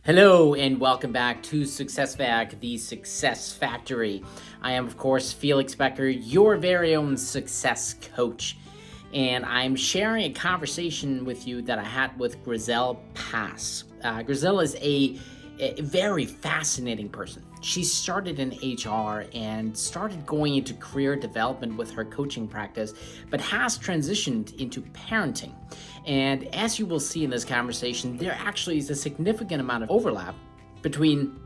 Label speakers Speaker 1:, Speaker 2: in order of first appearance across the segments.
Speaker 1: Hello and welcome back to successWerk, the Success Factory. I am, of course, Felix Becker, your very own success coach. And I'm sharing a conversation with you that I had with Griselle Paz. Griselle is a very fascinating person. She started in HR and started going into career development with her coaching practice, but has transitioned into parenting. And as you will see in this conversation, there actually is a significant amount of overlap between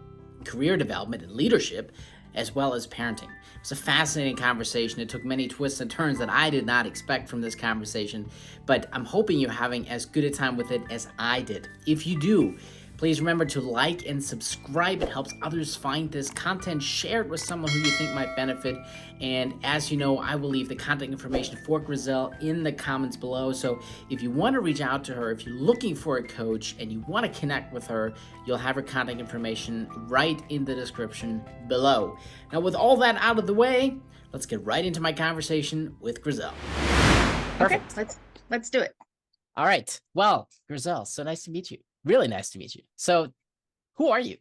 Speaker 1: career development and leadership, as well as parenting. It was a fascinating conversation. It took many twists and turns that I did not expect from this conversation, but I'm hoping you're having as good a time with it as I did. If you do, please remember to like and subscribe. It helps others find this content. Share it with someone who you think might benefit. And as you know, I will leave the contact information for Griselle in the comments below. So if you want to reach out to her, if you're looking for a coach and you want to connect with her, you'll have her contact information right in the description below. Now, with all that out of the way, let's get right into my conversation with Griselle.
Speaker 2: Okay,
Speaker 1: Perfect.
Speaker 2: let's do it.
Speaker 1: All right. Well, Griselle, so nice to meet you. Really nice to meet you. So, who are you?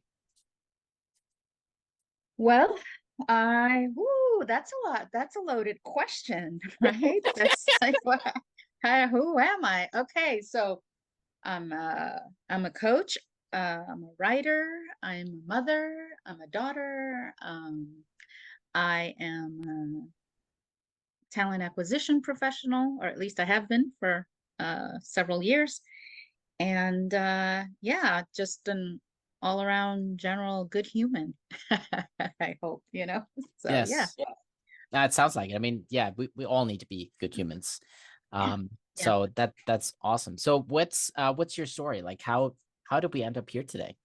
Speaker 2: Well, that's a lot. That's a loaded question, right? That's like, who am I? Okay, so I'm a coach, I'm a writer, I'm a mother, I'm a daughter, I am a talent acquisition professional, or at least I have been for several years. And yeah, just an all around general good human. I hope, So yeah.
Speaker 1: Yes. That sounds like it. I mean, yeah, we all need to be good humans.
Speaker 2: Yeah. Yeah.
Speaker 1: So that's awesome. So what's your story? Like how did we end up here today?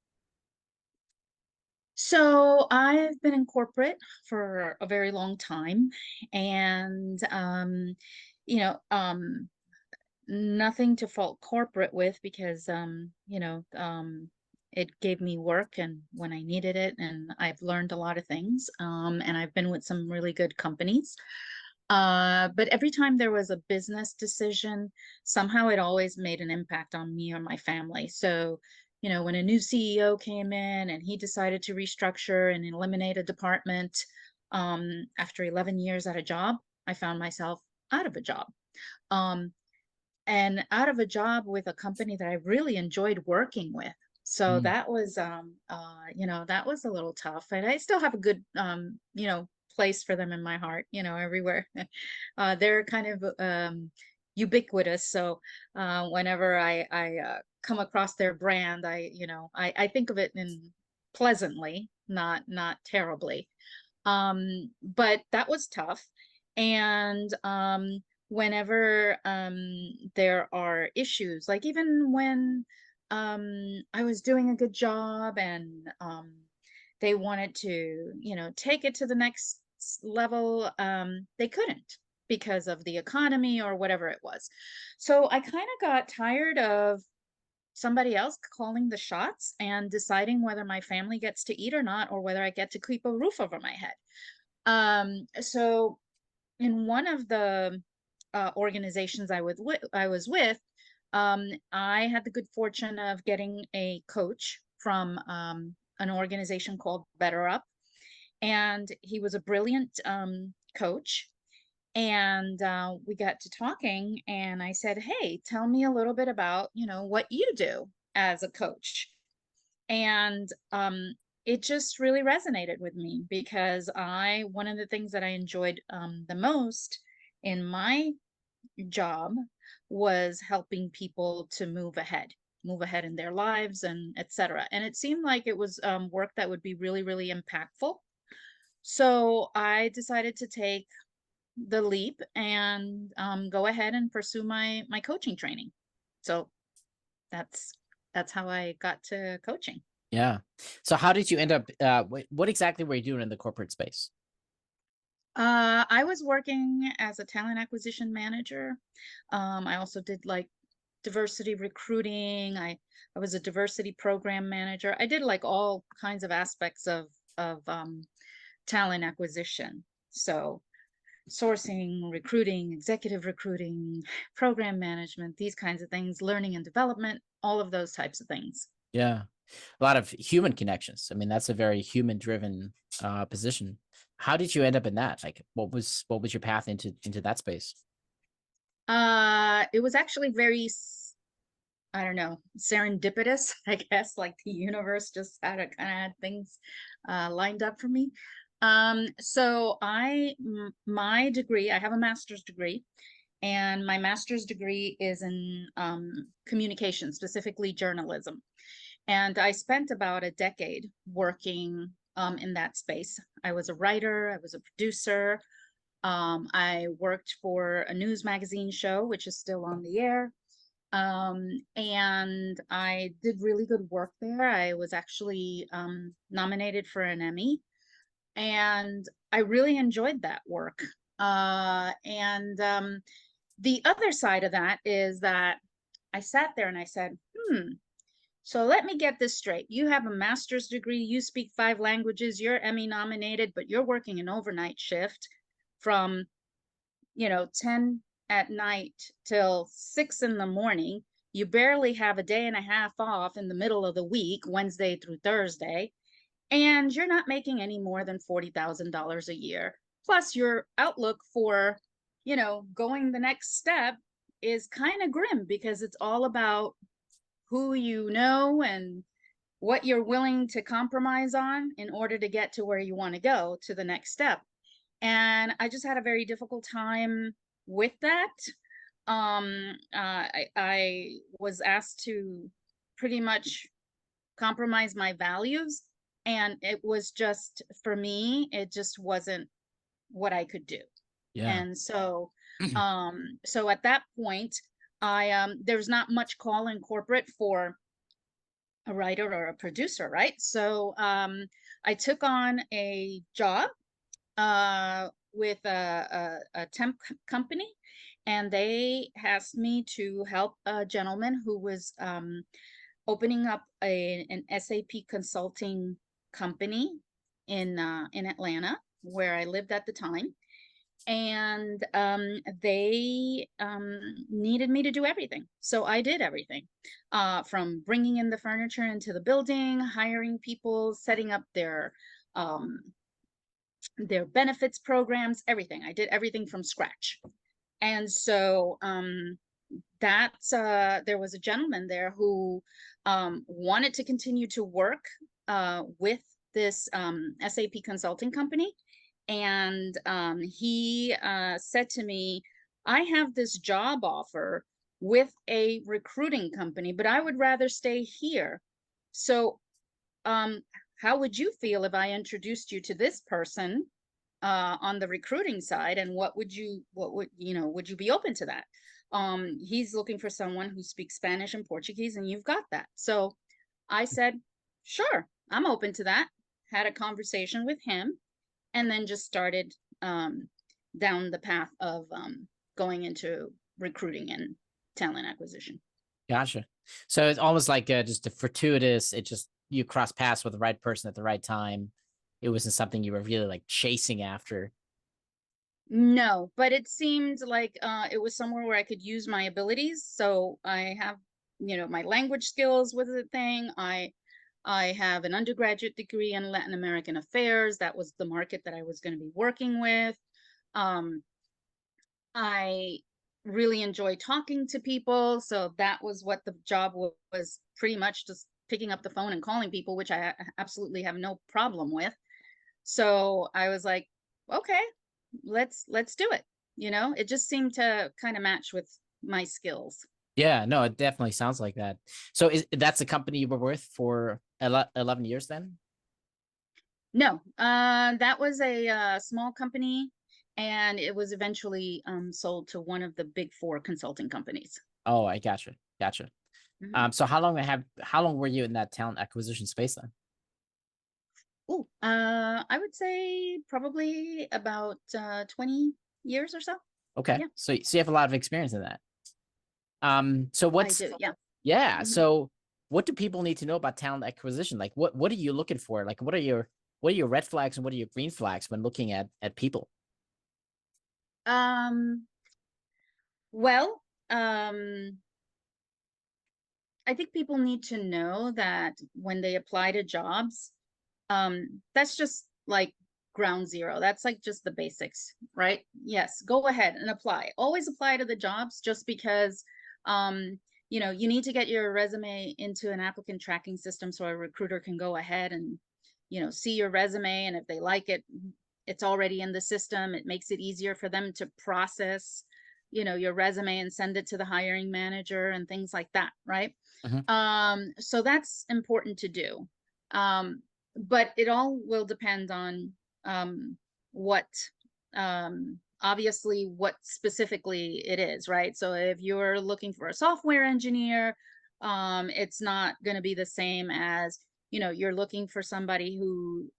Speaker 2: So I've been in corporate for a very long time, and you know, nothing to fault corporate with because it gave me work and when I needed it, and I've learned a lot of things. And I've been with some really good companies. But every time there was a business decision, somehow it always made an impact on me or my family. So, when a new CEO came in and he decided to restructure and eliminate a department, after 11 years at a job, I found myself out of a job. Um, and out of a job with a company that I really enjoyed working with. So
Speaker 1: Mm,
Speaker 2: that was a little tough. And I still have a good, place for them in my heart, everywhere. They're kind of ubiquitous. So whenever I come across their brand, I think of it in pleasantly, not terribly. But that was tough. And whenever there are issues, like even when I was doing a good job and they wanted to, take it to the next level, they couldn't because of the economy or whatever it was. So I kind of got tired of somebody else calling the shots and deciding whether my family gets to eat or not, or whether I get to keep a roof over my head. So in one of the organizations I was with, I had the good fortune of getting a coach from an organization called Better Up, and he was a brilliant coach. And we got to talking, and I said, "Hey, tell me a little bit about what you do as a coach." And it just really resonated with me because I one of the things that I enjoyed the most in my job was helping people to move ahead in their lives and etc. And it seemed like it was work that would be really, really impactful. So I decided to take the leap and go ahead and pursue my coaching training. So that's that's how I got to coaching.
Speaker 1: yeah. So how did you end up what exactly were you doing in the corporate space?
Speaker 2: I was working as a talent acquisition manager. I also did like diversity recruiting. I was a diversity program manager. I did like all kinds of aspects of talent acquisition. So sourcing, recruiting, executive recruiting, program management, these kinds of things, learning and development, all of those types of things.
Speaker 1: Yeah. A lot of human connections. I mean, that's a very human driven position. How did you end up in that? Like, what was your path into that space?
Speaker 2: It was actually very, I don't know, serendipitous, I guess, like the universe just had a kind of had things lined up for me. So my degree, I have a master's degree, and my master's degree is in communication, specifically journalism. And I spent about a decade working in that space. I was a writer, I was a producer. I worked for a news magazine show, which is still on the air. And I did really good work there. I was actually nominated for an Emmy, and I really enjoyed that work. And the other side of that is that I sat there and I said, so let me get this straight. You have a master's degree, you speak 5 languages, you're Emmy nominated, but you're working an overnight shift from, 10 at night till 6 in the morning. You barely have a day and a half off in the middle of the week, Wednesday through Thursday, and you're not making any more than $40,000 a year. Plus, your outlook for, going the next step is kind of grim because it's all about who you know and what you're willing to compromise on in order to get to where you want to go to the next step. And I just had a very difficult time with that. I was asked to pretty much compromise my values, and it was just, for me, it just wasn't what I could do.
Speaker 1: Yeah.
Speaker 2: And so at that point, there's not much call in corporate for a writer or a producer, right? So I took on a job with a temp company, and they asked me to help a gentleman who was opening up an SAP consulting company in Atlanta, where I lived at the time. And they needed me to do everything. So I did everything, from bringing in the furniture into the building, hiring people, setting up their benefits programs, everything. I did everything from scratch. And so there was a gentleman there who wanted to continue to work with this SAP consulting company. And he said to me, I have this job offer with a recruiting company, but I would rather stay here. So how would you feel if I introduced you to this person on the recruiting side? And what would you be open to that? He's looking for someone who speaks Spanish and Portuguese, and you've got that. So I said, sure, I'm open to that. Had a conversation with him, and then just started down the path of going into recruiting and talent acquisition.
Speaker 1: Gotcha. So it's almost like just a fortuitous. It just you cross paths with the right person at the right time. It wasn't something you were really like chasing after.
Speaker 2: No, but it seemed like it was somewhere where I could use my abilities. So I have, my language skills was a thing. I have an undergraduate degree in Latin American affairs. That was the market that I was going to be working with. I really enjoy talking to people. So that was what the job was, pretty much just picking up the phone and calling people, which I absolutely have no problem with. So I was like, okay, let's do it. It just seemed to kind of match with my skills.
Speaker 1: Yeah, no, it definitely sounds like that. So that's the company you were with for 11 years then?
Speaker 2: No, that was a small company, and it was eventually sold to one of the big 4 consulting companies.
Speaker 1: Oh, I gotcha. Gotcha.
Speaker 2: Mhm.
Speaker 1: So how long were you in that talent acquisition space then?
Speaker 2: Oh, I would say probably about 20 years or so.
Speaker 1: Okay.
Speaker 2: Yeah,
Speaker 1: So you have a lot of experience in that. So
Speaker 2: I
Speaker 1: what's
Speaker 2: do. Yeah.
Speaker 1: yeah,
Speaker 2: Mhm.
Speaker 1: so what do people need to know about talent acquisition? Like what are you looking for? Like what are your red flags and what are your green flags when looking at people?
Speaker 2: Um, well, um, I think people need to know that when they apply to jobs, that's just like ground zero. That's like just the basics, right? Yes, go ahead and apply. Always apply to the jobs just because, um, you need to get your resume into an applicant tracking system so a recruiter can go ahead and, see your resume. And if they like it, it's already in the system. It makes it easier for them to process, your resume and send it to the hiring manager and things like that, right?
Speaker 1: Hmm.
Speaker 2: So that's important to do. But it all will depend on what obviously what specifically it is, right? So if you're looking for a software engineer, it's not going to be the same as, you're looking for somebody who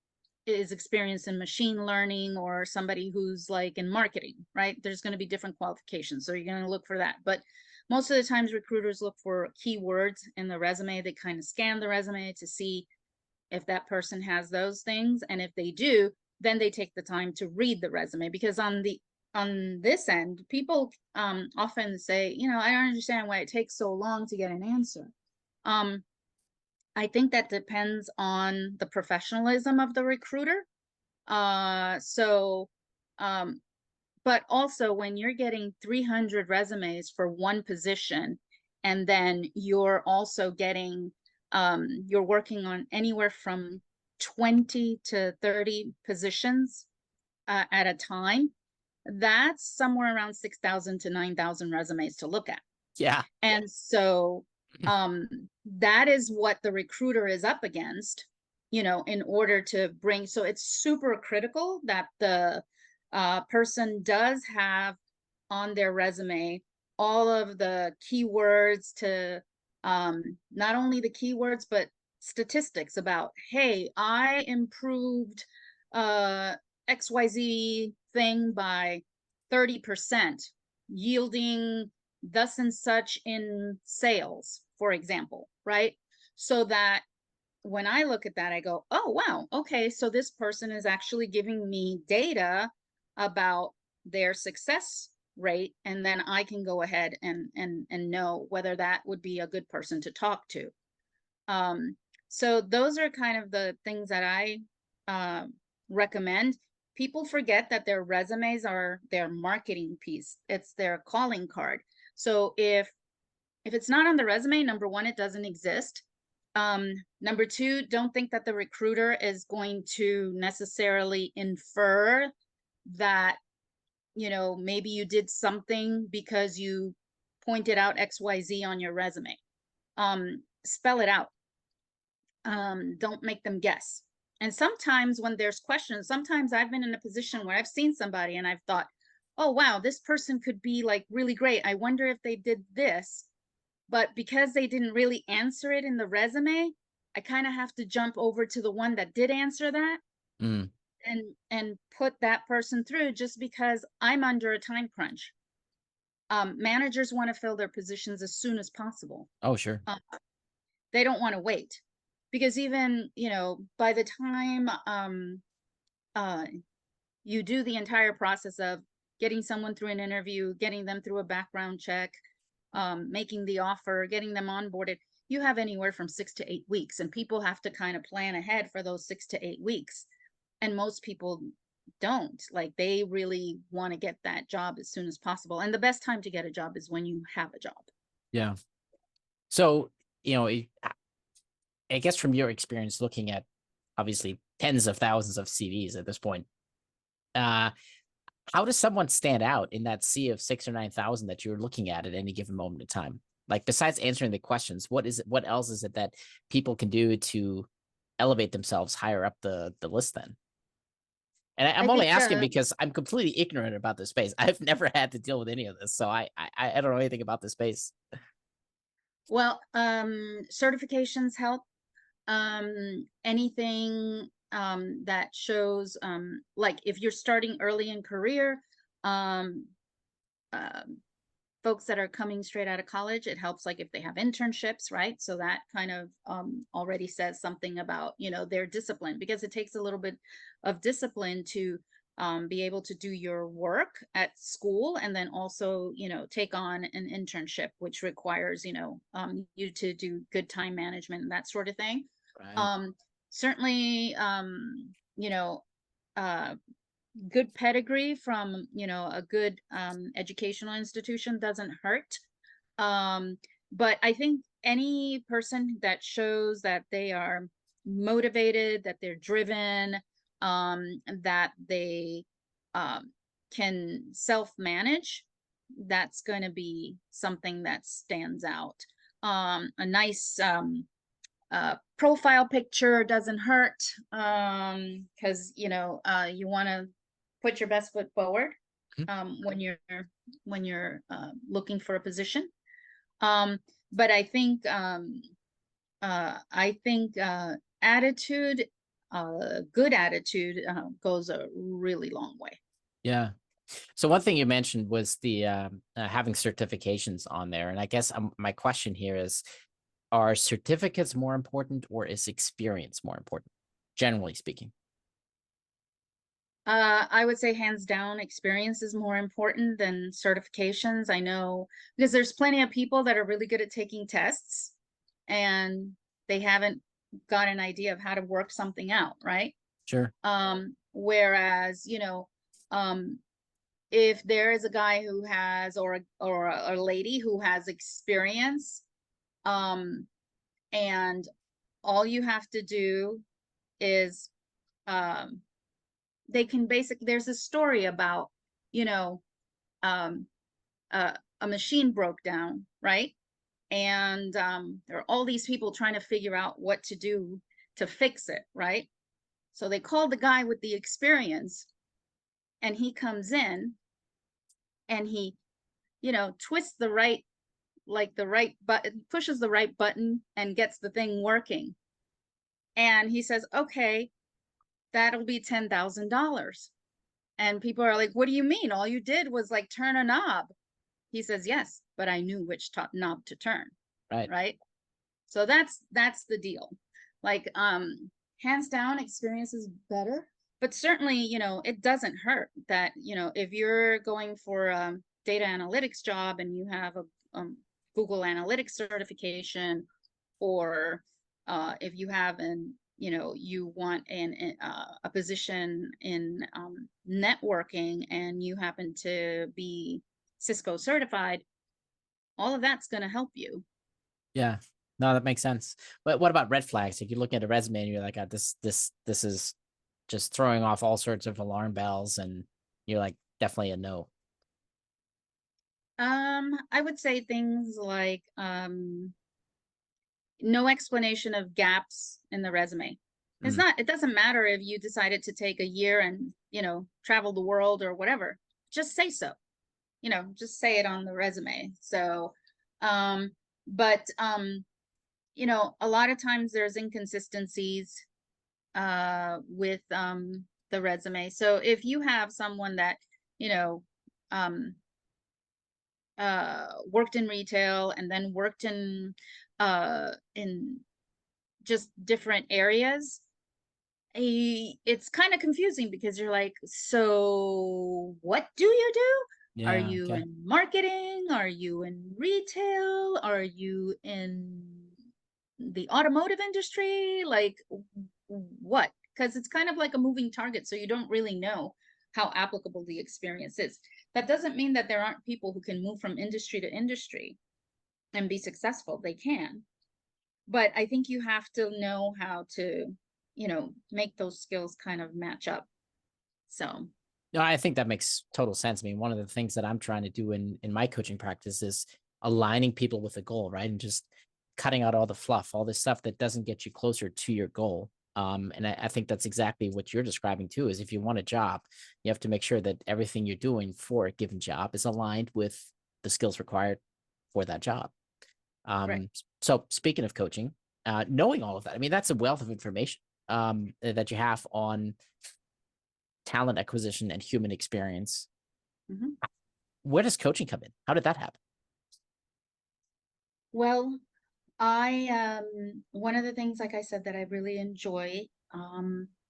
Speaker 2: is experienced in machine learning or somebody who's like in marketing, right? There's going to be different qualifications. So you're going to look for that. But most of the times recruiters look for keywords in the resume. They kind of scan the resume to see if that person has those things. And if they do, then they take the time to read the resume, because on this end, people often say, I don't understand why it takes so long to get an answer. I think that depends on the professionalism of the recruiter. So, but also when you're getting 300 resumes for one position, and then you're also getting, you're working on anywhere from 20 to 30 positions at a time, that's somewhere around 6,000 to 9,000 resumes to look at.
Speaker 1: Yeah.
Speaker 2: And so that is what the recruiter is up against, in order to bring. So it's super critical that the person does have on their resume all of the keywords to not only the keywords, but statistics about, hey, I improved XYZ thing by 30%, yielding thus and such in sales, for example, right? So that when I look at that, I go, oh, wow, okay, so this person is actually giving me data about their success rate, and then I can go ahead and know whether that would be a good person to talk to. So those are kind of the things that I recommend. People forget that their resumes are their marketing piece. It's their calling card. So if it's not on the resume, number one, it doesn't exist. Number two, don't think that the recruiter is going to necessarily infer that, maybe you did something because you pointed out XYZ on your resume. Spell it out. Don't make them guess. And sometimes when there's questions, sometimes I've been in a position where I've seen somebody and I've thought, oh, wow, this person could be like really great. I wonder if they did this. But because they didn't really answer it in the resume, I kind of have to jump over to the one that did answer that
Speaker 1: Mm.
Speaker 2: and put that person through, just because I'm under a time crunch. Managers want to fill their positions as soon as possible.
Speaker 1: Oh, sure.
Speaker 2: They don't want to wait, because even, by the time uh, you do the entire process of getting someone through an interview, getting them through a background check, making the offer, getting them onboarded, you have anywhere from 6 to 8 weeks, and people have to kind of plan ahead for those 6 to 8 weeks. And most people don't. Like, they really want to get that job as soon as possible. And the best time to get a job is when you have a job.
Speaker 1: Yeah. So, I guess from your experience looking at obviously tens of thousands of CVs at this point, how does someone stand out in that sea of 6 or 9,000 that you're looking at any given moment in time? Like, besides answering the questions, what else is it that people can do to elevate themselves higher up the list then? And I'm
Speaker 2: I
Speaker 1: only
Speaker 2: think
Speaker 1: asking because I'm completely ignorant about this space. I've never had to deal with any of this, so I don't know anything about this space.
Speaker 2: well, certifications help. Anything that shows, like if you're starting early in career, um, folks that are coming straight out of college, it helps, like if they have internships, right? So that kind of already says something about, their discipline, because it takes a little bit of discipline to be able to do your work at school, and then also, take on an internship, which requires, you to do good time management and that sort of thing.
Speaker 1: Right.
Speaker 2: Um, certainly, uh, good pedigree from, a good educational institution doesn't hurt. But I think any person that shows that they are motivated, that they're driven, that they can self-manage, that's going to be something that stands out. A nice profile picture doesn't hurt, because you want to put your best foot forward
Speaker 1: Mhm.
Speaker 2: when you're looking for a position. um but I think attitude, good attitude, goes a really long way.
Speaker 1: Yeah. So one thing you mentioned was the having certifications on there, and I guess my question here is: are certificates more important, or is experience more important, generally speaking?
Speaker 2: I would say hands down, experience is more important than certifications. I know because there's plenty of people that are really good at taking tests and they haven't got an idea of how to work something out, right?
Speaker 1: Sure.
Speaker 2: Whereas, um, if there is a guy who has, or a lady who has experience, um, and all you have to do is, um, they can basically, there's a story about, you know um a machine broke down, right? And there are all these people trying to figure out what to do to fix it, right? So they called the guy with the experience, and he comes in and he, twists the right, like the right button, pushes the right button and gets the thing working. And he says, okay, that'll be $10,000. And people are like, what do you mean? All you did was like turn a knob. He says, yes, but I knew which knob to turn,
Speaker 1: Right.
Speaker 2: right? So that's the deal. Like, hands down, experience is better, but certainly, it doesn't hurt that, if you're going for a data analytics job and you have a Google Analytics certification, or if you have you want a position in networking and you happen to be Cisco certified, all of that's going to help you.
Speaker 1: Yeah. No, that makes sense. But what about red flags? Like you look at a resume and you're like, this is just throwing off all sorts of alarm bells, and you're like, definitely a no.
Speaker 2: I would say things like, no explanation of gaps in the resume.
Speaker 1: Mm,
Speaker 2: It doesn't matter if you decided to take a year and, travel the world or whatever. Just say so. Just say it on the resume. So, um, but a lot of times there's inconsistencies with the resume. So if you have someone that, you know, um worked in retail and then worked in just different areas, it's kind of confusing because you're like, so what do you do? Are
Speaker 1: yeah.
Speaker 2: you
Speaker 1: Okay.
Speaker 2: in marketing? Are you in retail? Are you in the automotive industry? Like, what? Because it's kind of like a moving target, so you don't really know how applicable the experience is. That doesn't mean that there aren't people who can move from industry to industry and be successful. They can, but I think you have to know how to, make those skills kind of match up. So,
Speaker 1: No, I think that makes total sense. I mean, one of the things that I'm trying to do in my coaching practice is aligning people with a goal, right? And just cutting out all the fluff, all this stuff that doesn't get you closer to your goal. And I think that's exactly what you're describing too, is if you want a job, you have to make sure that everything you're doing for a given job is aligned with the skills required for that job.
Speaker 2: right.
Speaker 1: So speaking of coaching, knowing all of that, I mean, that's a wealth of information that you have on talent acquisition and human experience.
Speaker 2: Mhm.
Speaker 1: Where does coaching come in? How did that happen?
Speaker 2: Well, I one of the things, like I said, that I really enjoy,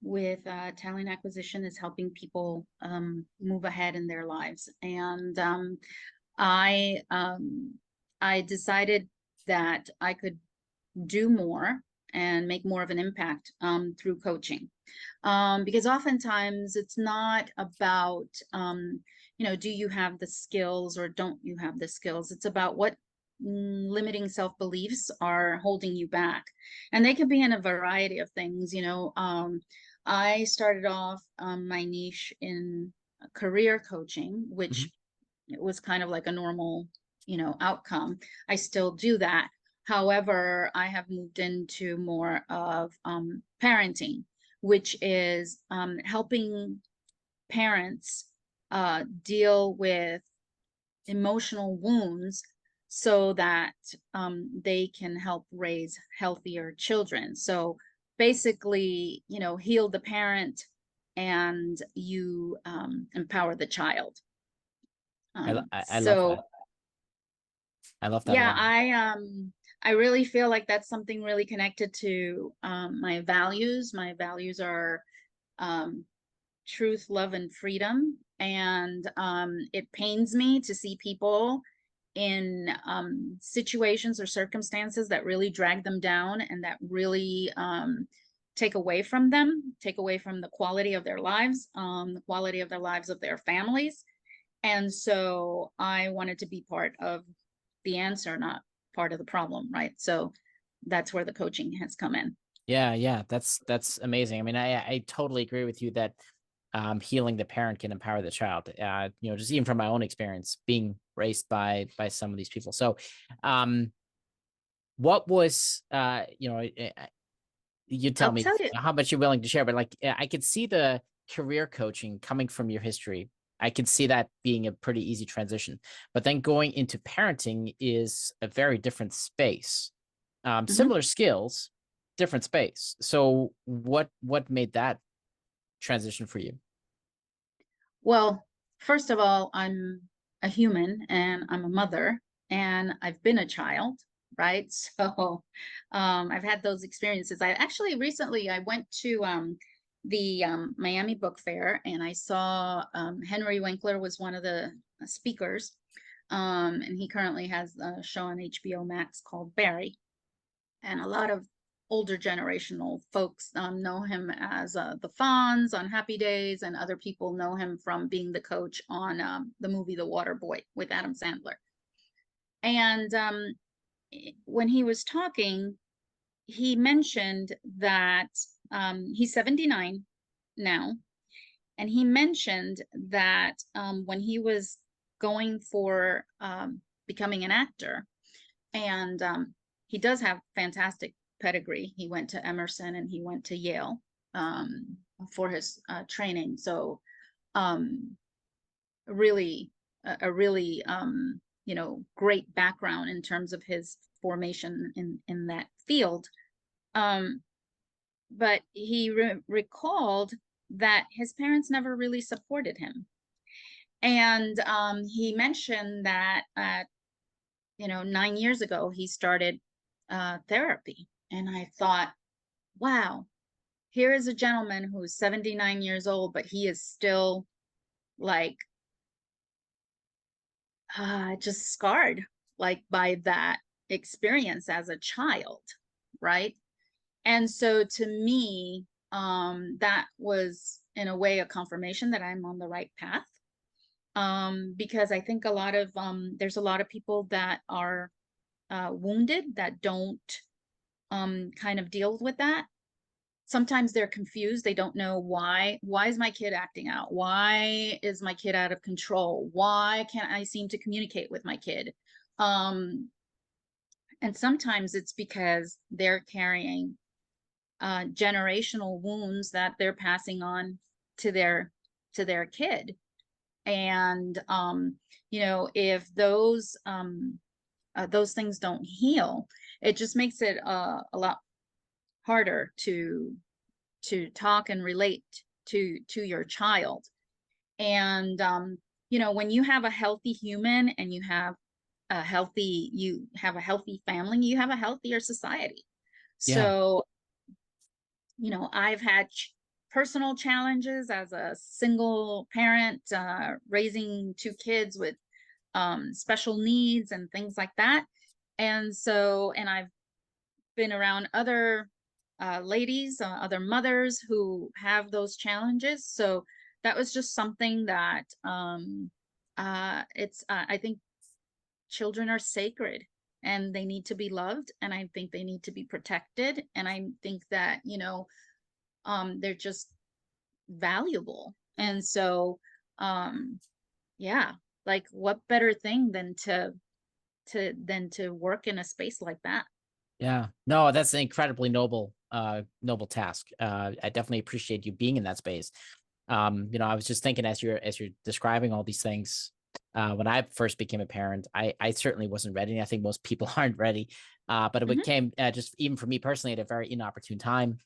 Speaker 2: with talent acquisition is helping people move ahead in their lives. And I um, I decided that I could do more and make more of an impact through coaching. Because oftentimes it's not about, do you have the skills or don't you have the skills? It's about what limiting self-beliefs are holding you back. And they can be in a variety of things. I started off my niche in career coaching,
Speaker 1: Mhm.
Speaker 2: which it was kind of like a normal, outcome. I still do that. However, I have moved into more of parenting, which is helping parents deal with emotional wounds so that they can help raise healthier children. So basically, heal the parent and you empower the child.
Speaker 1: I love
Speaker 2: So
Speaker 1: that. I love that a
Speaker 2: yeah,
Speaker 1: lot.
Speaker 2: I really feel like that's something really connected to my values. My values are um truth, love, and freedom. And it pains me to see people in situations or circumstances that really drag them down and that really take away from the quality of their lives, the quality of their lives of their families. And so I wanted to be part of the answer, not part of the problem, right? So that's where the coaching has come in.
Speaker 1: Yeah, yeah, that's amazing. I mean, I totally agree with you that healing the parent can empower the child. Just even from my own experience being raised by some of these people. So, um, what was you tell
Speaker 2: I'll
Speaker 1: me
Speaker 2: tell you.
Speaker 1: how much you're willing to share, but like I could see the career coaching coming from your history. I could see that being a pretty easy transition, but then going into parenting is a very different space.
Speaker 2: Mhm.
Speaker 1: Similar skills, different space. So what made that transition for you?
Speaker 2: Well, first of all, I'm a human and I'm a mother and I've been a child, right? So I've had those experiences. I actually recently I went to the Miami Book Fair and I saw Henry Winkler was one of the speakers. And he currently has a show on HBO Max called Barry. And a lot of older generational folks know him as the Fonz on Happy Days, and other people know him from being the coach on the movie The Water Boy with Adam Sandler. And when he was talking, he mentioned that he's 79 now, and he mentioned that when he was going for becoming an actor, and he does have fantastic pedigree. He went to Emerson and he went to Yale for his training. So um, really, a really great background in terms of his formation in that field. Um, but he recalled that his parents never really supported him. And he mentioned that 9 years ago, he started therapy. And I thought, wow, here is a gentleman who's 79 years old, but he is still like just scarred like by that experience as a child, right? And so to me, that was in a way a confirmation that I'm on the right path. Because I think there's a lot of people that are wounded that don't kind of deal with that. Sometimes they're confused. They don't know why is my kid acting out? Why is my kid out of control? Why can't I seem to communicate with my kid? Um, and sometimes it's because they're carrying generational wounds that they're passing on to their kid. And if those things don't heal, it just makes it a lot harder to talk and relate to your child. And when you have a healthy human and you have a healthy family, you have a healthier society.
Speaker 1: Yeah.
Speaker 2: So I've had personal challenges as a single parent, raising two kids with special needs and things like that. And so, and I've been around other ladies, other mothers who have those challenges. So that was just something that I think children are sacred and they need to be loved. And I think they need to be protected. And I think that, they're just valuable. And so, yeah, like what better thing than to work in a space like that.
Speaker 1: Yeah. No, that's an incredibly noble task. I definitely appreciate you being in that space. I was just thinking as you're describing all these things, when I first became a parent, I certainly wasn't ready. I think most people aren't ready. But it
Speaker 2: Hmm.
Speaker 1: became just even for me personally at a very inopportune time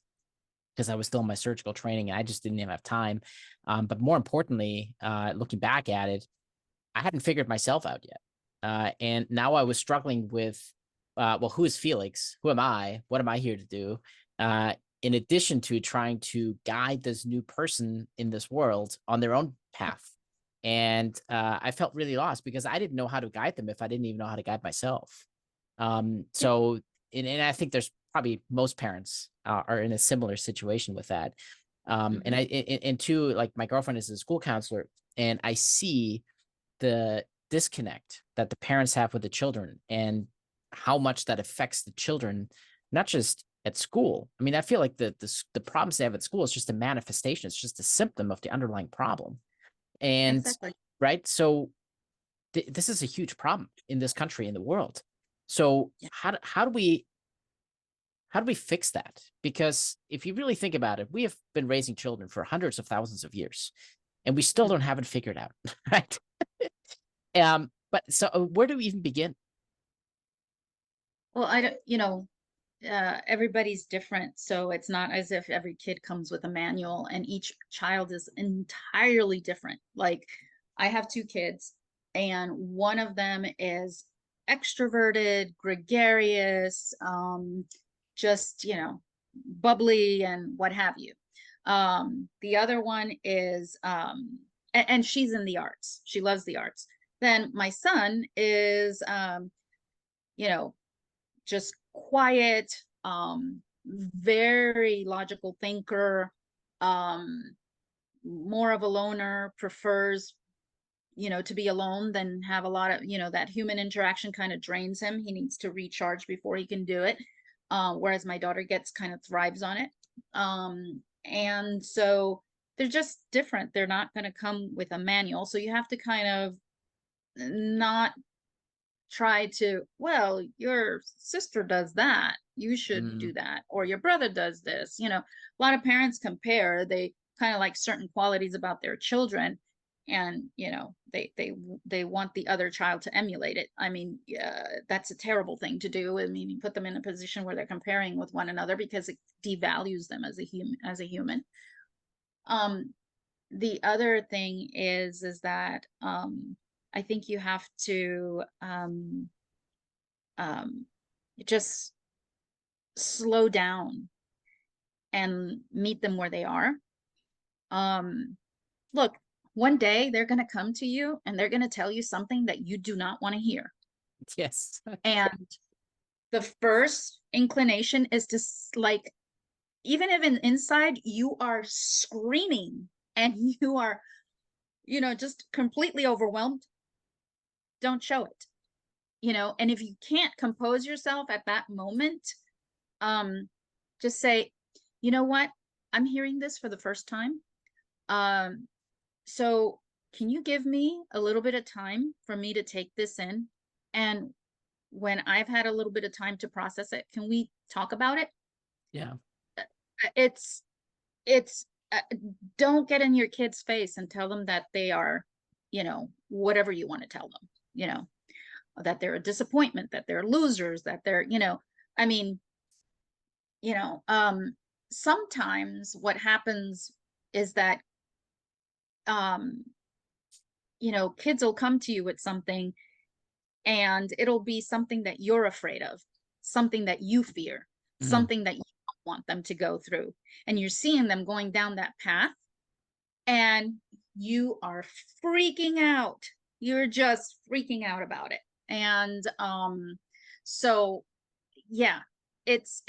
Speaker 1: because I was still in my surgical training and I just didn't even have time. But more importantly, looking back at it, I hadn't figured myself out yet. And now I was struggling with, well, who is Felix? Who am I? What am I here to do? In addition to trying to guide this new person in this world on their own path. And I felt really lost because I didn't know how to guide them if I didn't even know how to guide myself.
Speaker 2: Yeah.
Speaker 1: So, and I think there's probably most parents are in a similar situation with that. And
Speaker 2: Hmm.
Speaker 1: and two, like my girlfriend is a school counselor, and I see the disconnect that the parents have with the children and how much that affects the children, not just at school. I mean, I feel like the problems they have at school is just a manifestation. It's just a symptom of the underlying problem. And
Speaker 2: Exactly.
Speaker 1: right, so this is a huge problem in this country in the world. So
Speaker 2: Yeah.
Speaker 1: how do we fix that? Because if you really think about it, we have been raising children for hundreds of thousands of years, and we still don't
Speaker 2: Mhm.
Speaker 1: have it figured out, right? But so where do we even begin?
Speaker 2: Well, I don't, everybody's different. So it's not as if every kid comes with a manual and each child is entirely different. Like I have two kids and one of them is extroverted, gregarious, just, bubbly and what have you. The other one is, and she's in the arts. She loves the arts. Then my son is, you know, just quiet, very logical thinker, um, more of a loner, prefers, to be alone than have a lot of, that human interaction kind of drains him. He needs to recharge before he can do it. Whereas my daughter gets kind of thrives on it. And so they're just different. They're not going to come with a manual. So you have to kind of not try to, well, your sister does that, you should
Speaker 1: Mm,
Speaker 2: do that, or your brother does this. A lot of parents compare, they kind of like certain qualities about their children, and they want the other child to emulate it. I mean, that's a terrible thing to do. I mean, you put them in a position where they're comparing with one another because it devalues them as a human. um the other thing is that I think you have to um, just slow down and meet them where they are. Um, Look, one day they're going to come to you and they're going to tell you something that you do not want to hear.
Speaker 1: yes.
Speaker 2: And the first inclination is to like, even if inside you are screaming and you are, just completely overwhelmed, don't show it. And if you can't compose yourself at that moment, um, just say, you know what? I'm hearing this for the first time. Um, so can you give me a little bit of time for me to take this in? And when I've had a little bit of time to process it, can we talk about it?
Speaker 1: Yeah.
Speaker 2: It's, it's, don't get in your kid's face and tell them that they are, whatever you want to tell them, that they're a disappointment, that they're losers, that they're, I mean, you know, um, sometimes what happens is that, um, kids will come to you with something and it'll be something that you're afraid of, something that you fear,
Speaker 1: Mm,
Speaker 2: something that you don't want them to go through. And you're seeing them going down that path, and you are freaking out. You're just freaking out about it. And so yeah, it's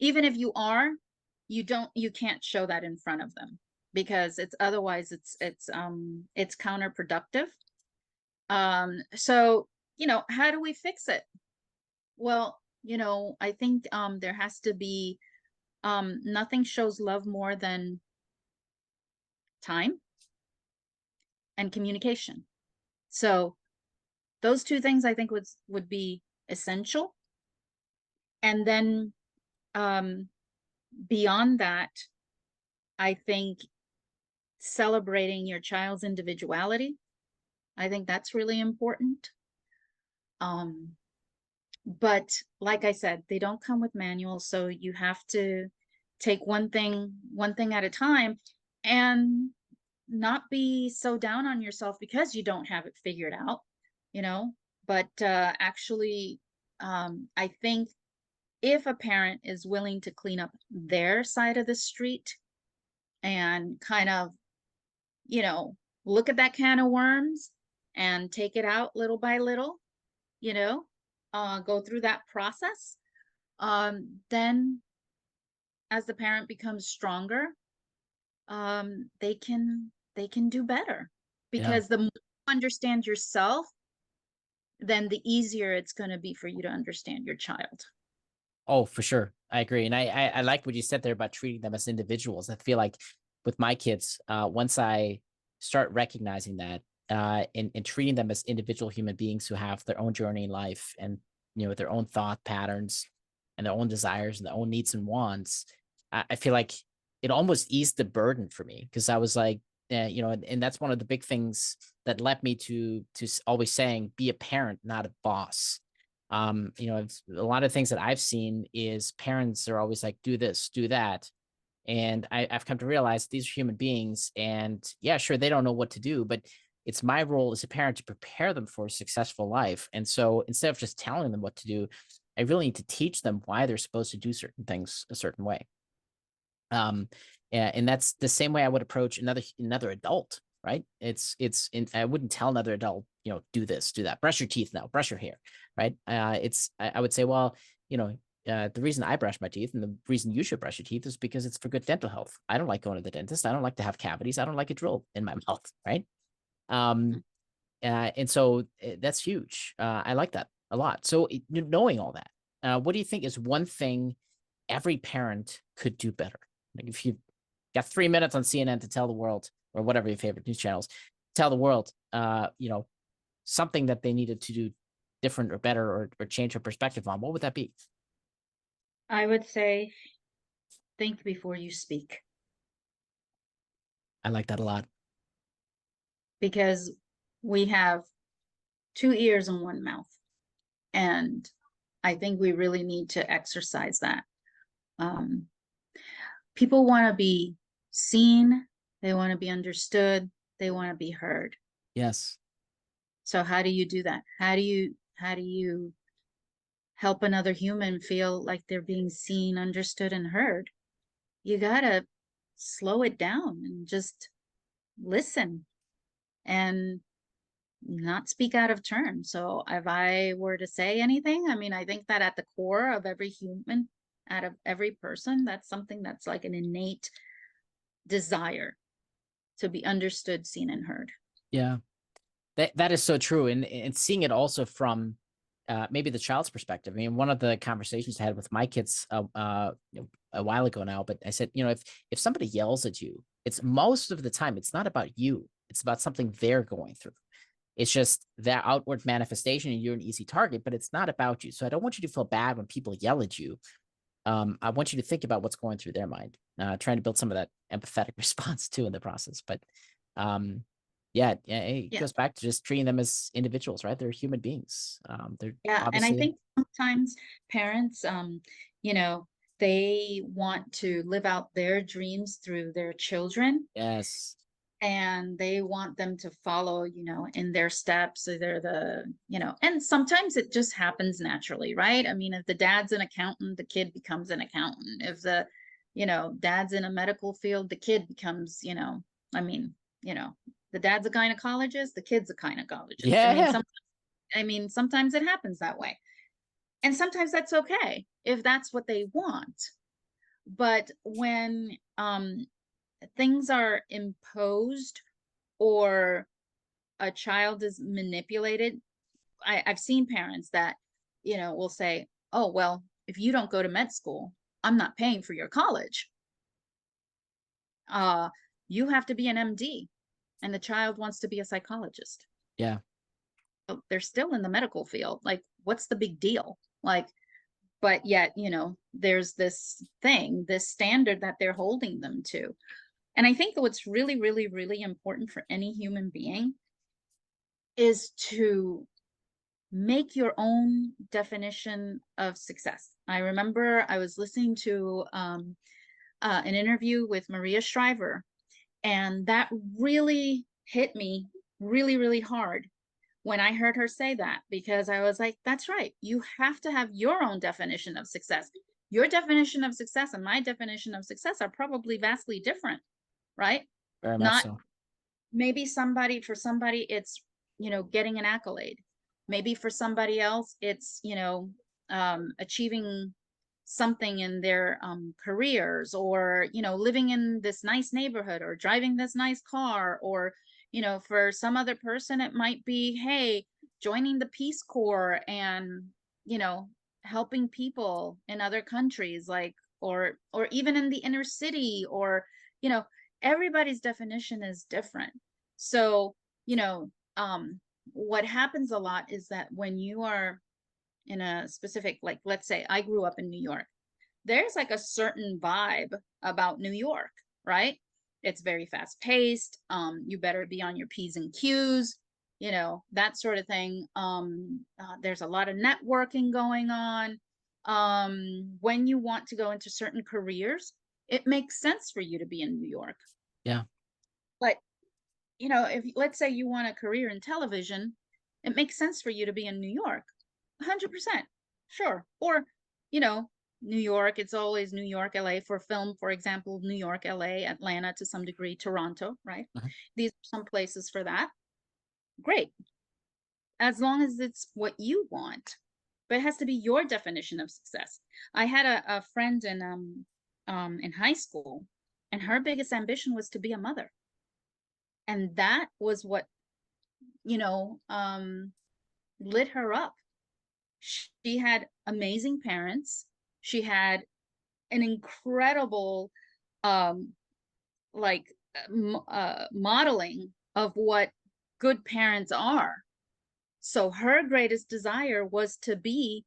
Speaker 2: even if you are, you can't show that in front of them, because it's otherwise it's counterproductive. So how do we fix it? Well, I think there has to be nothing shows love more than time and communication. So those two things I think would be essential. And then beyond that, I think celebrating your child's individuality, I think that's really important. But like I said, they don't come with manuals, so you have to take one thing at a time, and not be so down on yourself because you don't have it figured out, you know. But actually, I think if a parent is willing to clean up their side of the street and kind of, look at that can of worms and take it out little by little, you know, go through that process, then as the parent becomes stronger, they can do better,
Speaker 1: Yeah.
Speaker 2: because the more you understand yourself, then the easier it's going to be for you to understand your child.
Speaker 1: Oh, for sure. I agree. And I like what you said there about treating them as individuals. I feel like with my kids, once I start recognizing that, and treating them as individual human beings who have their own journey in life, and, their own thought patterns and their own desires and their own needs and wants, I feel like it almost eased the burden for me, because I was like, and that's one of the big things that led me to always saying, be a parent, not a boss. A lot of things that I've seen is parents are always like, do this, do that. And I've come to realize these are human beings, and yeah, sure, they don't know what to do, but it's my role as a parent to prepare them for a successful life. And so instead of just telling them what to do, I really need to teach them why they're supposed to do certain things a certain way. And that's the same way I would approach another adult, right? I wouldn't tell another adult, do this, do that, brush your teeth now, brush your hair, right? I would say, well, the reason I brush my teeth and the reason you should brush your teeth is because it's for good dental health. I don't like going to the dentist. I don't like to have cavities. I don't like a drill in my mouth, right? Um, and so that's huge. I like that a lot. So knowing all that, what do you think is one thing every parent could do better? Like, if you got 3 minutes on CNN to tell the world, or whatever your favorite news channels, tell the world, something that they needed to do different or better, or change their perspective on, what would that be?
Speaker 2: I would say think before you speak,
Speaker 1: I like that a lot.
Speaker 2: because we have two ears and one mouth. And I think we really need to exercise that. Um, People want to be seen, they want to be understood, they want to be heard.
Speaker 1: Yes.
Speaker 2: So how do you do that? How do you help another human feel like they're being seen, understood, and heard? You gotta slow it down and just listen, and not speak out of turn. So if I were to say anything, I mean, I think that at the core of every human, out of every person, that's something that's like an innate desire to be understood, seen, and heard.
Speaker 1: Yeah. That is so true. And seeing it also from maybe the child's perspective. I mean, one of the conversations I had with my kids a while ago now, but I said, if somebody yells at you, it's most of the time, it's not about you. It's about something they're going through. It's just that outward manifestation, and you're an easy target, but it's not about you. So I don't want you to feel bad when people yell at you. I want you to think about what's going through their mind, trying to build some of that empathetic response too in the process. But yeah, it
Speaker 2: Yeah.
Speaker 1: goes back to just treating them as individuals, right? They're human beings. They're
Speaker 2: Yeah. And I
Speaker 1: obviously,
Speaker 2: think sometimes parents, you know, they want to live out their dreams through their children.
Speaker 1: yes.
Speaker 2: and they want them to follow, in their steps. So they're and sometimes it just happens naturally, right? I mean, if the dad's an accountant, the kid becomes an accountant. If dad's in a medical field, the kid becomes, I mean, the dad's a gynecologist, the kid's a gynecologist.
Speaker 1: Yeah.
Speaker 2: Sometimes it happens that way. And sometimes that's okay if that's what they want. But when things are imposed or a child is manipulated, I've seen parents that, will say, oh, well, if you don't go to med school, I'm not paying for your college. Uh, you have to be an MD, and the child wants to be a psychologist.
Speaker 1: Yeah.
Speaker 2: But they're still in the medical field. Like, what's the big deal? Like, but yet, there's this standard that they're holding them to. And I think that what's really, really, really important for any human being is to make your own definition of success. I remember I was listening to an interview with Maria Shriver, and that really hit me really, really hard when I heard her say that, because I was like, that's right. You have to have your own definition of success. Your definition of success and my definition of success are probably vastly different, right?
Speaker 1: Very much
Speaker 2: Not
Speaker 1: so.
Speaker 2: maybe for somebody, it's, getting an accolade. Maybe for somebody else, it's, achieving something in their careers, or, living in this nice neighborhood, or driving this nice car, or, for some other person, it might be, hey, joining the Peace Corps and, helping people in other countries, like, or even in the inner city, or, you know, everybody's definition is different. So, what happens a lot is that when you are in a specific, like, let's say I grew up in New York, there's like a certain vibe about New York, right? It's very fast paced. You better be on your P's and Q's, that sort of thing. There's a lot of networking going on. When you want to go into certain careers, it makes sense for you to be in New York.
Speaker 1: Yeah.
Speaker 2: But, if let's say you want a career in television, it makes sense for you to be in New York. 100%. Sure. Or, you know, New York, it's always New York, LA for film, for example, New York, LA, Atlanta to some degree, Toronto, right?
Speaker 1: Mhm.
Speaker 2: These are some places for that. Great. As long as it's what you want, but it has to be your definition of success. I had a friend in high school, and her biggest ambition was to be a mother. And that was what, you know, um, lit her up. She had amazing parents. She had an incredible um like modeling of what good parents are. So her greatest desire was to be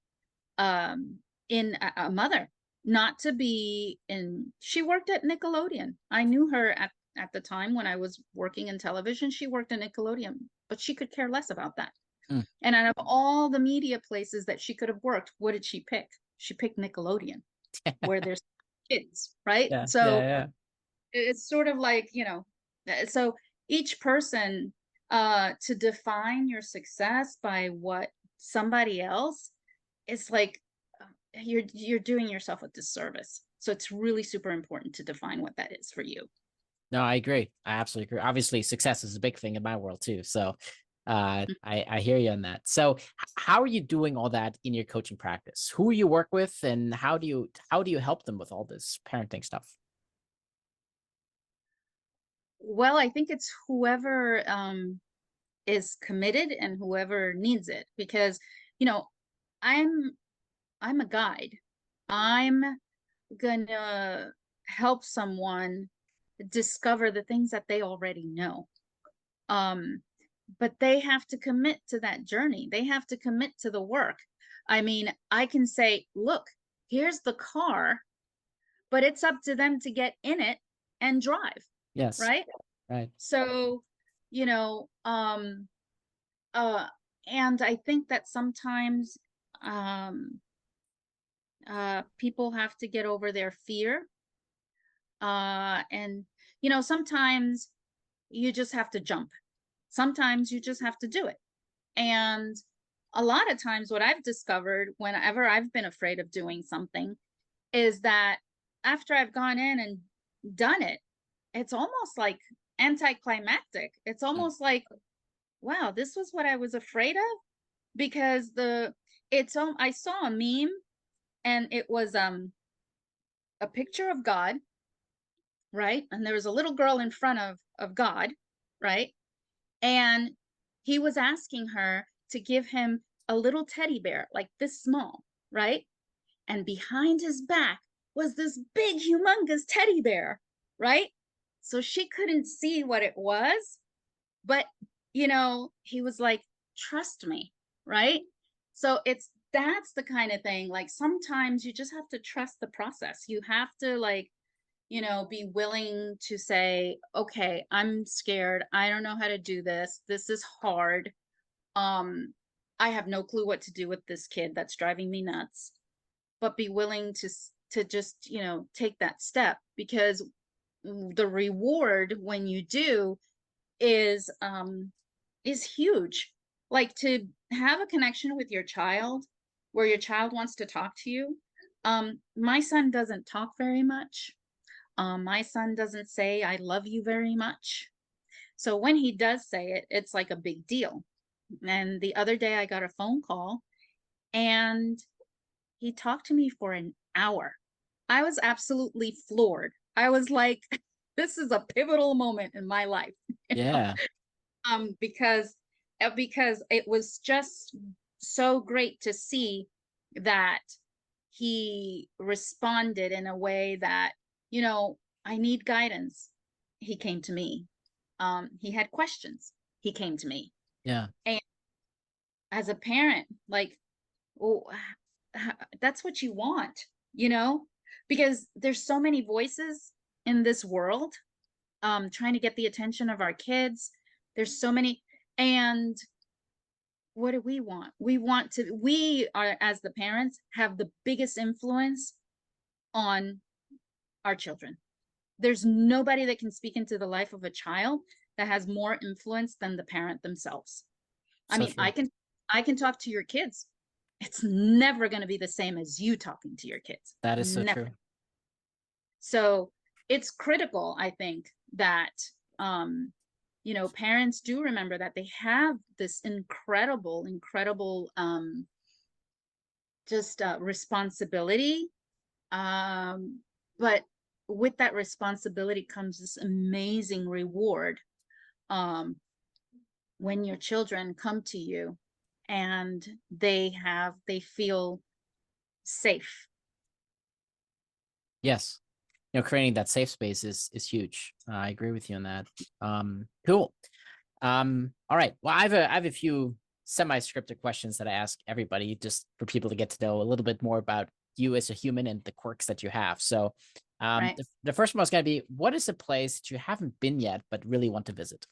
Speaker 2: in a mother, not to be in. She worked at Nickelodeon. I knew her at the time when I was working in television. She worked at Nickelodeon, but she could care less about that.
Speaker 1: Mm.
Speaker 2: And out of all the media places that she could have worked, what did she pick? She picked Nickelodeon, where there's kids, right?
Speaker 1: Yeah. Yeah.
Speaker 2: So
Speaker 1: Yeah.
Speaker 2: it's sort of like, so each person, to define your success by what somebody else, it's like you're doing yourself a disservice. So it's really super important to define what that is for you.
Speaker 1: No, I agree. I absolutely agree. Obviously, success is a big thing in my world too. So I hear you on that. So how are you doing all that in your coaching practice? Who you work with, and how do you help them with all this parenting stuff?
Speaker 2: Well, I think it's whoever is committed and whoever needs it, because you know I'm I'm a guide. I'm gonna help someone discover the things that they already know. Um, but they have to commit to that journey. They have to commit to the work. I mean, I can say, look, here's the car, but it's up to them to get in it and drive,
Speaker 1: Yes.
Speaker 2: right?
Speaker 1: Right.
Speaker 2: So, you know, uh, and I think that sometimes um, people have to get over their fear. And, sometimes you just have to jump. Sometimes you just have to do it. And a lot of times, what I've discovered whenever I've been afraid of doing something is that after I've gone in and done it, it's almost like anticlimactic. It's
Speaker 1: Mm.
Speaker 2: almost like, wow, this was what I was afraid of, because I saw a meme, and it was a picture of God, right? And there was a little girl in front of God, right? And he was asking her to give him a little teddy bear, like this small, right? And behind his back was this big, humongous teddy bear, right? So she couldn't see what it was, but he was like, trust me, right? So that's the kind of thing. Like, sometimes you just have to trust the process. You have to, like, be willing to say, okay, I'm scared. I don't know how to do this. This is hard. Um, I have no clue what to do with this kid that's driving me nuts. But be willing to just, take that step, because the reward when you do is huge. Like, to have a connection with your child where your child wants to talk to you. My son doesn't talk very much. My son doesn't say I love you very much. So when he does say it, it's like a big deal. And the other day I got a phone call, and he talked to me for an hour. I was absolutely floored. I was like, this is a pivotal moment in my life,
Speaker 1: Yeah.
Speaker 2: because it was just so great to see that he responded in a way that, I need guidance. He came to me. He had questions. He came to me.
Speaker 1: Yeah.
Speaker 2: And as a parent, like, well, that's what you want, you know, because there's so many voices in this world, trying to get the attention of our kids. There's so many. And what do we want? We are, as the parents, have the biggest influence on our children. There's nobody that can speak into the life of a child that has more influence than the parent themselves. I
Speaker 1: So
Speaker 2: mean,
Speaker 1: true.
Speaker 2: I can talk to your kids. It's never going to be the same as you talking to your kids.
Speaker 1: That is so
Speaker 2: Never.
Speaker 1: true.
Speaker 2: So it's critical, I think, that parents do remember that they have this incredible just responsibility. But with that responsibility comes this amazing reward, um, when your children come to you and they feel safe.
Speaker 1: Yes. Creating that safe space is huge. I agree with you on that. Cool. All right. Well, I have a few semi-scripted questions that I ask everybody, just for people to get to know a little bit more about you as a human and the quirks that you have. So,
Speaker 2: Right.
Speaker 1: the first one is going to be, what is a place that you haven't been yet but really want to visit?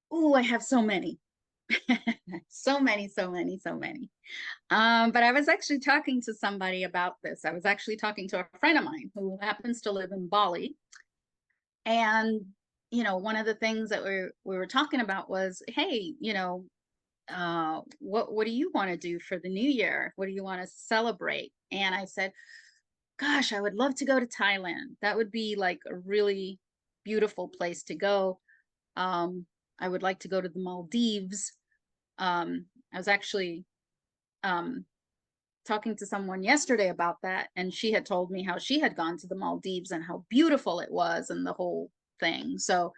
Speaker 2: Oh, I have so many. So many, so many, so many. But I was actually talking to somebody about this. I was actually talking to a friend of mine who happens to live in Bali. And, one of the things that we were talking about was, hey, what do you want to do for the new year? What do you want to celebrate? And I said, gosh, I would love to go to Thailand. That would be like a really beautiful place to go. I would like to go to the Maldives. I was actually um, talking to someone yesterday about that, and she had told me how she had gone to the Maldives and how beautiful it was and the whole thing. So,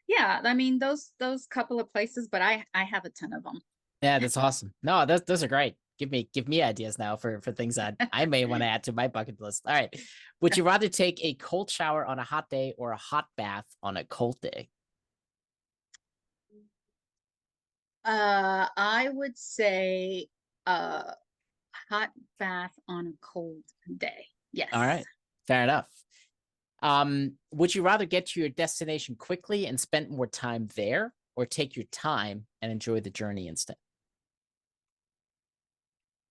Speaker 2: yeah, I mean, those couple of places, but I have a ton of them.
Speaker 1: Yeah, that's awesome. No, those are great. Give me ideas now for things that I may want to add to my bucket list. All right. Would you rather take a cold shower on a hot day or a hot bath on a cold day?
Speaker 2: I would say a hot bath on a cold day.
Speaker 1: All
Speaker 2: Yes.
Speaker 1: right. Fair enough. Would you rather get to your destination quickly and spend more time there, or take your time and enjoy the journey instead?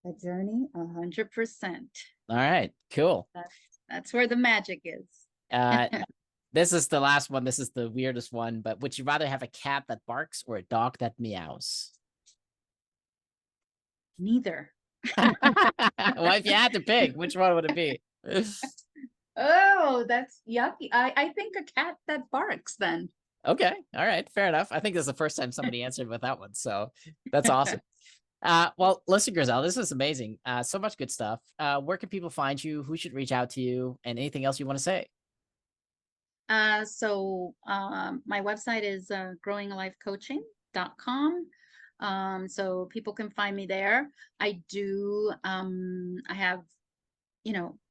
Speaker 2: The journey, 100%.
Speaker 1: All right, cool.
Speaker 2: That's where the magic is.
Speaker 1: Uh, This is the last one. This is the weirdest one, but would you rather have a cat that barks or a dog that meows?
Speaker 2: Neither.
Speaker 1: Well, if you had to pick, which one would it be?
Speaker 2: Oh, that's yucky. I think a cat that barks then.
Speaker 1: Okay. All right. Fair enough. I think this is the first time somebody answered with that one. So that's awesome. Well, listen, Griselle, this is amazing. So much good stuff. Where can people find you? Who should reach out to you? And anything else you want to say?
Speaker 2: My website is growingalifecoaching.com. So people can find me there. I have,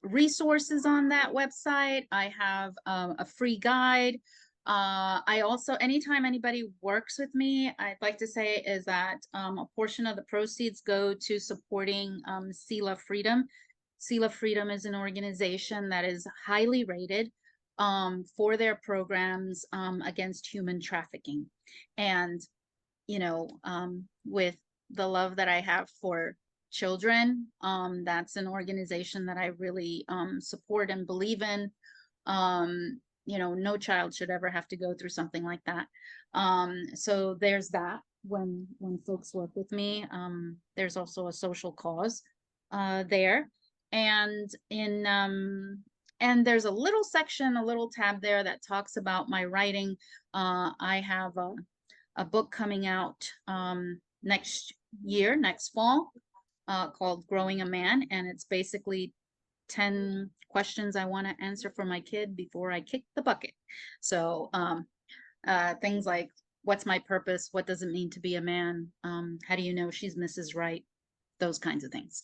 Speaker 2: resources on that website. I have a free guide. I also, anytime anybody works with me, I'd like to say is that a portion of the proceeds go to supporting Sela Freedom. Sela Freedom is an organization that is highly rated for their programs against human trafficking. And, with the love that I have for children, that's an organization that I really support and believe in. No child should ever have to go through something like that. So there's that when folks work with me. There's also a social cause there. And and there's a little section, a little tab there that talks about my writing. I have a book coming out next fall, called Growing a Man. And it's basically 10 questions I want to answer for my kid before I kick the bucket. So things like, what's my purpose? What does it mean to be a man? How do you know she's Mrs. Right? Those kinds of things.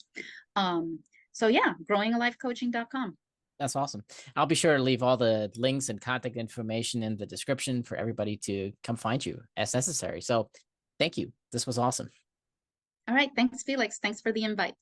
Speaker 2: So yeah, growingalifecoaching.com.
Speaker 1: That's awesome. I'll be sure to leave all the links and contact information in the description for everybody to come find you as necessary. So thank you. This was awesome.
Speaker 2: All right. Thanks, Felix. Thanks for the invite.